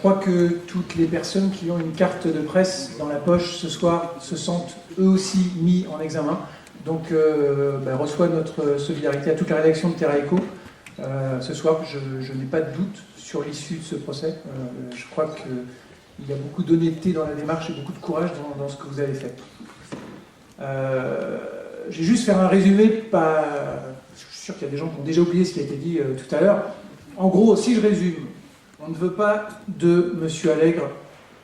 crois que toutes les personnes qui ont une carte de presse dans la poche ce soir se sentent eux aussi mis en examen. Donc, reçois notre solidarité à toute la rédaction de Terra Eco. Ce soir, je n'ai pas de doute sur l'issue de ce procès. Je crois qu'il y a beaucoup d'honnêteté dans la démarche et beaucoup de courage dans ce que vous avez fait. Je vais juste faire un résumé, je suis sûr qu'il y a des gens qui ont déjà oublié ce qui a été dit tout à l'heure. En gros, si je résume, on ne veut pas de M. Allègre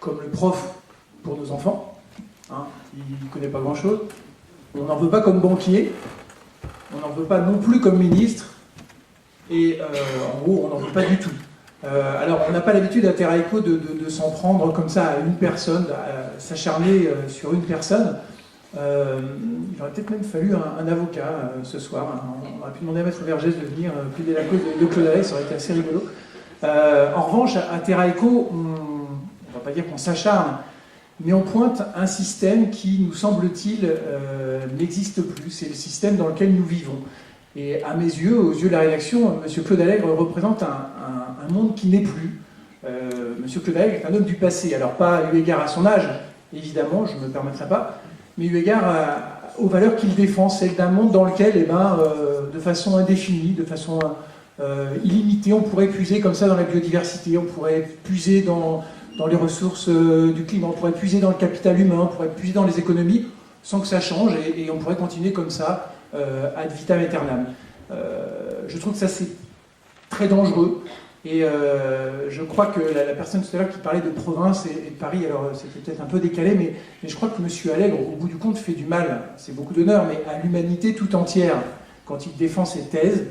comme le prof pour nos enfants. Hein, il ne connaît pas grand-chose. On n'en veut pas comme banquier. On n'en veut pas non plus comme ministre. Et en gros, on n'en veut pas du tout. Alors, on n'a pas l'habitude à Terra Eco de s'en prendre comme ça à une personne, à s'acharner sur une personne. Il aurait peut-être même fallu un avocat ce soir. On aurait pu demander à Maître Vergès de venir plaider la cause de Claude Allègre, ça aurait été assez rigolo. En revanche, à Terra Eco, on ne va pas dire qu'on s'acharne, mais on pointe un système qui, nous semble-t-il, n'existe plus. C'est le système dans lequel nous vivons. Et à mes yeux, aux yeux de la rédaction, M. Claude Allègre représente un monde qui n'est plus. M. Claude Allègre est un homme du passé. Alors pas eu égard à son âge, évidemment, je ne me permettrai pas, mais eu égard aux valeurs qu'il défend, celles d'un monde dans lequel, de façon indéfinie, de façon illimitée, on pourrait puiser comme ça dans la biodiversité, on pourrait puiser dans les ressources du climat, on pourrait puiser dans le capital humain, on pourrait puiser dans les économies, sans que ça change, et on pourrait continuer comme ça, ad vitam aeternam. Je trouve que ça c'est très dangereux, et je crois que la personne tout à l'heure qui parlait de province et de Paris, alors c'était peut-être un peu décalé, mais je crois que M. Allègre, au bout du compte, fait du mal, c'est beaucoup d'honneur, mais à l'humanité tout entière, quand il défend ses thèses.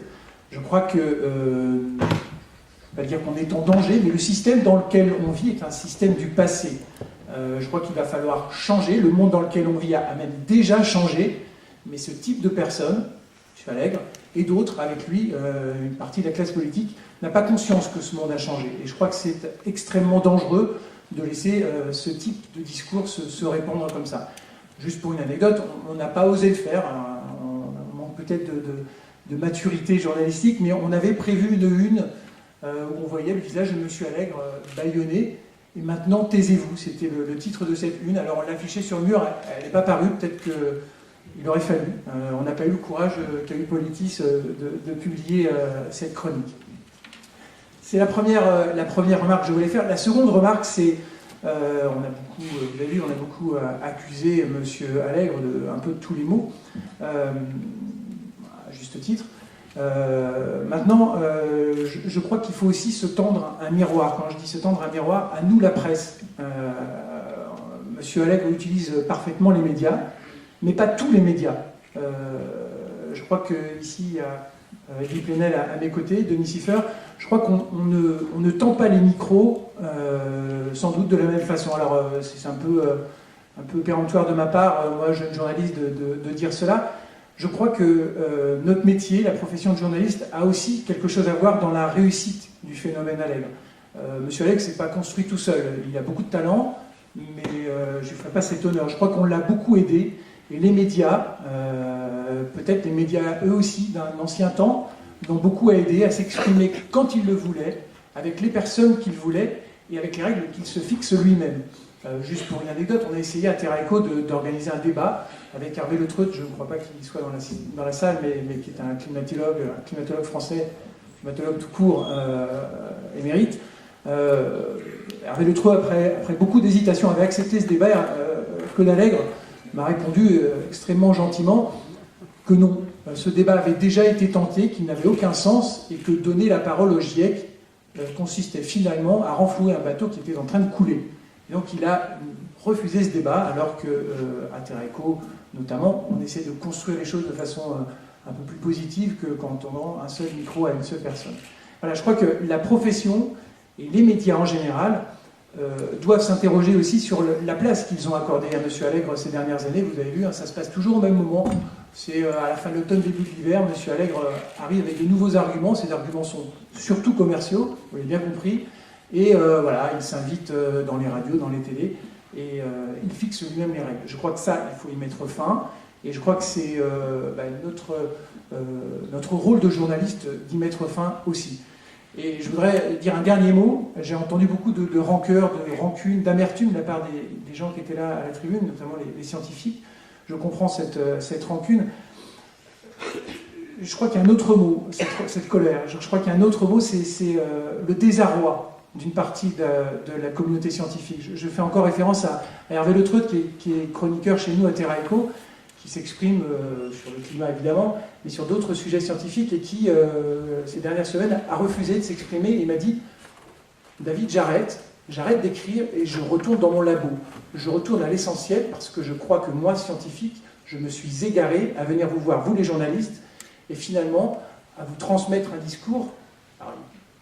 Je crois que, je ne vais pas dire qu'on est en danger, mais le système dans lequel on vit est un système du passé. Je crois qu'il va falloir changer. Le monde dans lequel on vit a même déjà changé, mais ce type de personne, M. Allègre, et d'autres avec lui, une partie de la classe politique, n'a pas conscience que ce monde a changé. Et je crois que c'est extrêmement dangereux de laisser ce type de discours se répandre comme ça. Juste pour une anecdote, on n'a pas osé le faire, hein, on manque peut-être de maturité journalistique, mais on avait prévu une une où on voyait le visage de M. Allègre bâillonné, et maintenant taisez-vous, c'était le titre de cette une. Alors on l'affichait sur le mur, elle n'est pas parue, peut-être qu'il aurait fallu. On n'a pas eu le courage qu'a eu Politis de publier cette chronique. C'est la première remarque que je voulais faire. La seconde remarque, c'est, vous avez vu, on a beaucoup accusé M. Allègre un peu de tous les maux, à juste titre. Maintenant, je crois qu'il faut aussi se tendre un miroir. Quand je dis se tendre un miroir, à nous la presse. M. Allègre utilise parfaitement les médias, mais pas tous les médias. Je crois qu'ici, il y a Guy Plenel à mes côtés, Denis Siffer. Je crois qu'on ne tend pas les micros, sans doute de la même façon. Alors, c'est un peu péremptoire de ma part, moi, jeune journaliste, de dire cela. Je crois que notre métier, la profession de journaliste, a aussi quelque chose à voir dans la réussite du phénomène Allègre. Monsieur Allègre ne s'est pas construit tout seul. Il a beaucoup de talent, mais je ne lui ferai pas cet honneur. Je crois qu'on l'a beaucoup aidé. Et les médias, peut-être les médias eux aussi, d'un ancien temps, l'ont beaucoup aidé à s'exprimer quand il le voulait, avec les personnes qu'il voulait et avec les règles qu'il se fixe lui-même. Juste pour une anecdote, on a essayé à Terra Eco d'organiser un débat avec Hervé Le Treut, je ne crois pas qu'il soit dans la salle, mais qui est un climatologue français, climatologue tout court, émérite. Hervé Le Treut, après beaucoup d'hésitation, avait accepté ce débat. Claude Allègre m'a répondu extrêmement gentiment que non, ce débat avait déjà été tenté, qu'il n'avait aucun sens, et que donner la parole au GIEC consistait finalement à renflouer un bateau qui était en train de couler. Et donc il a refusé ce débat, alors qu'à Terra Eco, notamment, on essaie de construire les choses de façon un peu plus positive que quand on rend un seul micro à une seule personne. Voilà, je crois que la profession et les médias en général doivent s'interroger aussi sur la place qu'ils ont accordée à M. Allègre ces dernières années. Vous avez vu, hein, ça se passe toujours au même moment. C'est à la fin de l'automne, début de l'hiver, M. Allègre arrive avec de nouveaux arguments. Ces arguments sont surtout commerciaux, vous l'avez bien compris. Et voilà, il s'invite dans les radios, dans les télés, et il fixe lui-même les règles. Je crois que ça, il faut y mettre fin. Et je crois que c'est notre rôle de journaliste d'y mettre fin aussi. Et je voudrais dire un dernier mot. J'ai entendu beaucoup de rancœur, de rancune, d'amertume de la part des gens qui étaient là à la tribune, notamment les scientifiques. Je comprends cette rancune. Je crois qu'il y a un autre mot, cette colère. Je crois qu'il y a un autre mot, c'est le désarroi d'une partie de la communauté scientifique. Je fais encore référence à Hervé Le Treut, qui est chroniqueur chez nous à Terra Eco, qui s'exprime sur le climat évidemment, mais sur d'autres sujets scientifiques, et qui, ces dernières semaines, a refusé de s'exprimer et m'a dit « David, j'arrête d'écrire et je retourne dans mon labo. Je retourne à l'essentiel parce que je crois que moi, scientifique, je me suis égaré à venir vous voir, vous les journalistes, et finalement à vous transmettre un discours,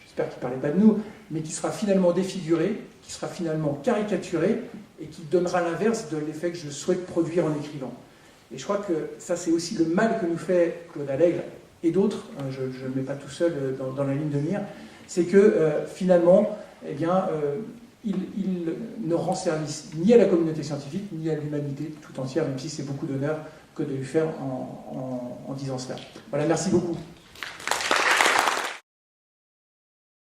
j'espère qu'il ne parlait pas de nous, mais qui sera finalement défiguré, qui sera finalement caricaturé, et qui donnera l'inverse de l'effet que je souhaite produire en écrivant. » Et je crois que ça, c'est aussi le mal que nous fait Claude Allègre et d'autres, je ne le mets pas tout seul dans la ligne de mire, c'est que finalement, eh bien, il ne rend service ni à la communauté scientifique, ni à l'humanité tout entière, même si c'est beaucoup d'honneur que de lui faire en disant cela. Voilà, merci beaucoup.